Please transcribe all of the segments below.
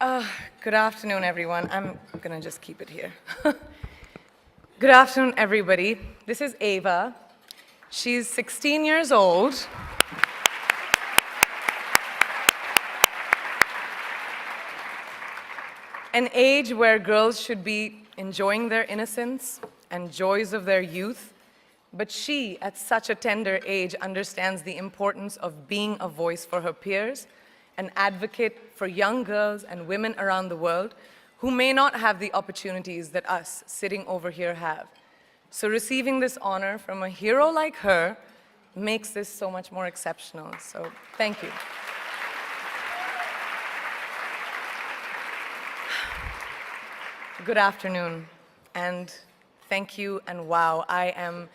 Good afternoon, everyone. I'm gonna just keep it here. Good afternoon, everybody. This is Ava. She's 16 years old. An age where girls should be enjoying their innocence and joys of their youth. But she, at such a tender age, understands the importance of being a voice for her peers, an advocate for young girls and women around the world who may not have the opportunities that us sitting over here have. So receiving this honor from a hero like her makes this so much more exceptional. So thank you. Good afternoon, and thank you, and wow, I am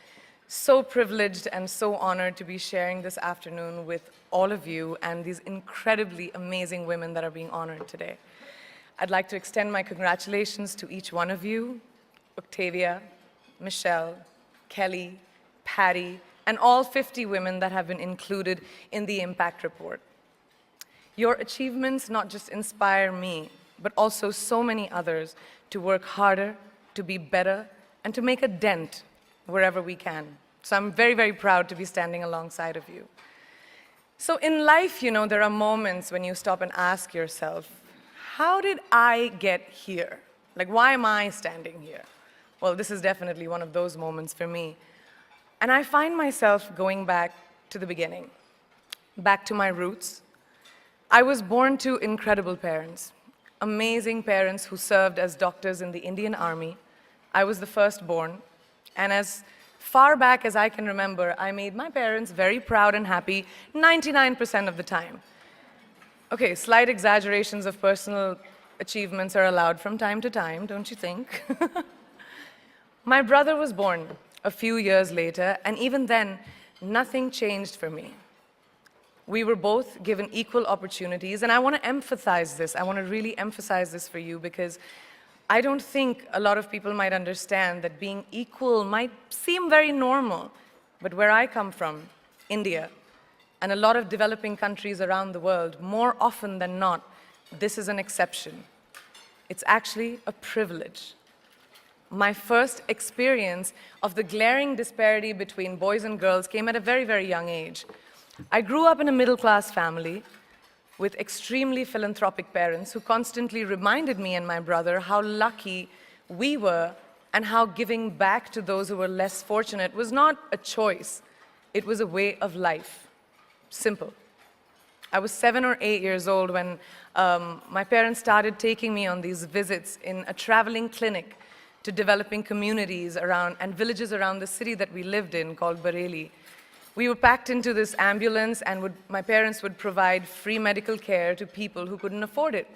so privileged and so honored to be sharing this afternoon with all of you and these incredibly amazing women that are being honored today. I'd like to extend my congratulations to each one of you, Octavia, Michelle, Kelly, Patty, and all 50 women that have been included in the Impact Report. Your achievements not just inspire me, but also so many others to work harder, to be better, and to make a dent wherever we can. So I'm very, very proud to be standing alongside of you. So in life, you know, there are moments when you stop and ask yourself, how did I get here? Like, why am I standing here? Well, this is definitely one of those moments for me. And I find myself going back to the beginning, back to my roots. I was born to incredible parents, amazing parents who served as doctors in the Indian Army. I was the firstborn, and as far back as I can remember, I made my parents very proud and happy 99% of the time. Okay, slight exaggerations of personal achievements are allowed from time to time, don't you think? My brother was born a few years later, and even then, nothing changed for me. We were both given equal opportunities, and I want to emphasize this. I want to really emphasize this for you because I don't think a lot of people might understand that being equal might seem very normal, but where I come from, India, and a lot of developing countries around the world, more often than not, this is an exception. It's actually a privilege. My first experience of the glaring disparity between boys and girls came at a very, very young age. I grew up in a middle-class family with extremely philanthropic parents who constantly reminded me and my brother how lucky we were and how giving back to those who were less fortunate was not a choice, it was a way of life. Simple. I was 7 or 8 years old when my parents started taking me on these visits in a traveling clinic to developing communities around and villages around the city that we lived in called Bareilly. We were packed into this ambulance, and my parents would provide free medical care to people who couldn't afford it.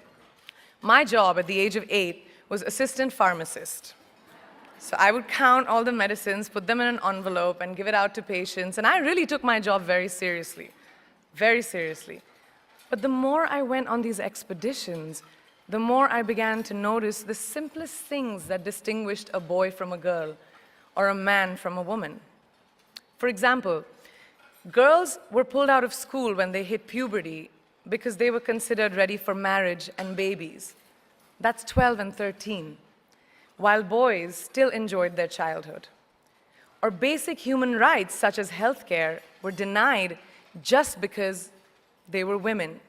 My job at the age of 8 was assistant pharmacist. So I would count all the medicines, put them in an envelope, and give it out to patients, and I really took my job very seriously, very seriously. But the more I went on these expeditions, the more I began to notice the simplest things that distinguished a boy from a girl, or a man from a woman. For example, girls were pulled out of school when they hit puberty because they were considered ready for marriage and babies. That's 12 and 13, while boys still enjoyed their childhood. Or basic human rights, such as healthcare, were denied just because they were women.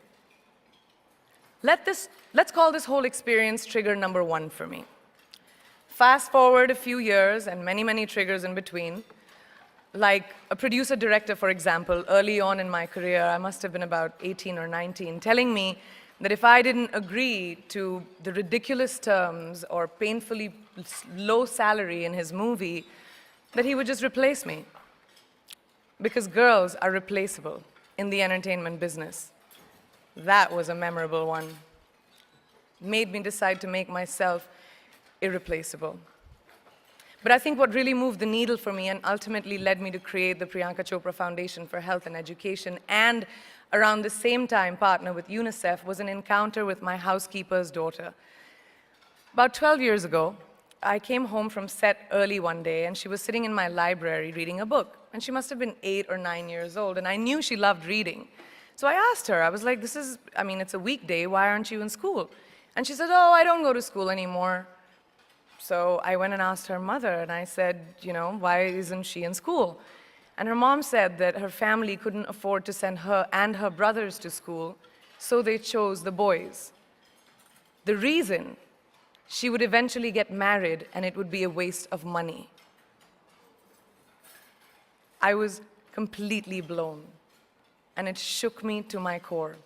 Let's call this whole experience trigger number 1 for me. Fast forward a few years and many, many triggers in between. Like a producer-director, for example, early on in my career, I must have been about 18 or 19, telling me that if I didn't agree to the ridiculous terms or painfully low salary in his movie, that he would just replace me. Because girls are replaceable in the entertainment business. That was a memorable one. Made me decide to make myself irreplaceable. But I think what really moved the needle for me and ultimately led me to create the Priyanka Chopra Foundation for Health and Education, and around the same time partner with UNICEF, was an encounter with my housekeeper's daughter. About 12 years ago, I came home from set early one day, and she was sitting in my library reading a book. And she must have been 8 or 9 years old, and I knew she loved reading. So I asked her, I was like, it's a weekday, why aren't you in school? And she said, oh, I don't go to school anymore. So I went and asked her mother, and I said, you know, why isn't she in school? And her mom said that her family couldn't afford to send her and her brothers to school, so they chose the boys. The reason, she would eventually get married and it would be a waste of money. I was completely blown, and it shook me to my core.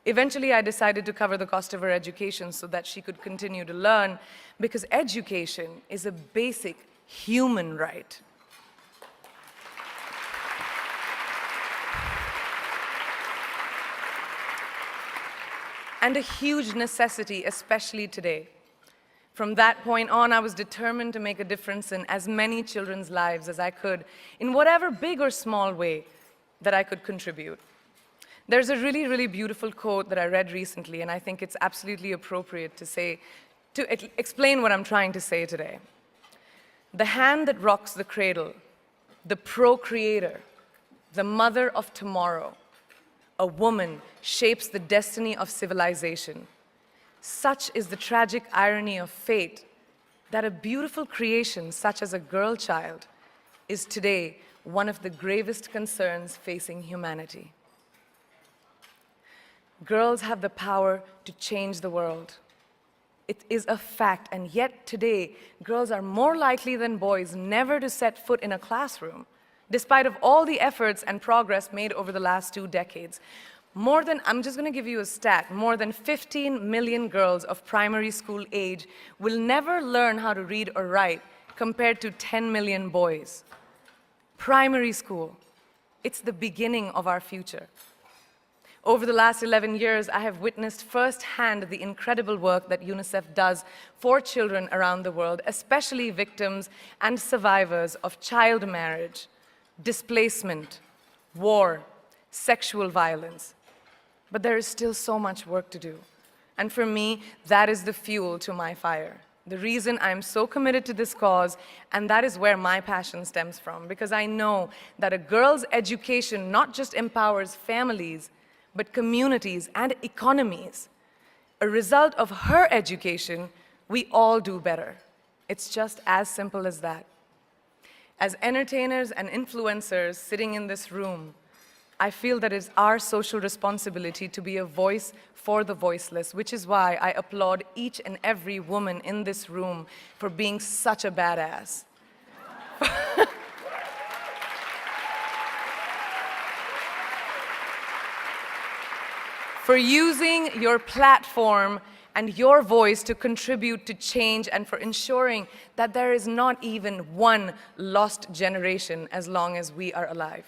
Eventually, I decided to cover the cost of her education so that she could continue to learn, because education is a basic human right. And a huge necessity, especially today. From that point on, I was determined to make a difference in as many children's lives as I could, in whatever big or small way that I could contribute. There's a really, really beautiful quote that I read recently, and I think it's absolutely appropriate to explain what I'm trying to say today. The hand that rocks the cradle, the procreator, the mother of tomorrow, a woman shapes the destiny of civilization. Such is the tragic irony of fate that a beautiful creation such as a girl child is today one of the gravest concerns facing humanity. Girls have the power to change the world. It is a fact, and yet today, girls are more likely than boys never to set foot in a classroom, despite of all the efforts and progress made over the last 2 decades. I'm just gonna give you a stat, more than 15 million girls of primary school age will never learn how to read or write, compared to 10 million boys. Primary school, it's the beginning of our future. Over the last 11 years, I have witnessed firsthand the incredible work that UNICEF does for children around the world, especially victims and survivors of child marriage, displacement, war, sexual violence. But there is still so much work to do. And for me, that is the fuel to my fire. The reason I'm so committed to this cause, and that is where my passion stems from, because I know that a girl's education not just empowers families, but communities and economies. A result of her education, we all do better. It's just as simple as that. As entertainers and influencers sitting in this room, I feel that it's our social responsibility to be a voice for the voiceless, which is why I applaud each and every woman in this room for being such a badass. For using your platform and your voice to contribute to change, and for ensuring that there is not even one lost generation as long as we are alive.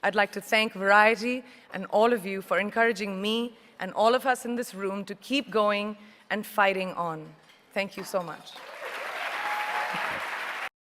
I'd like to thank Variety and all of you for encouraging me and all of us in this room to keep going and fighting on. Thank you so much.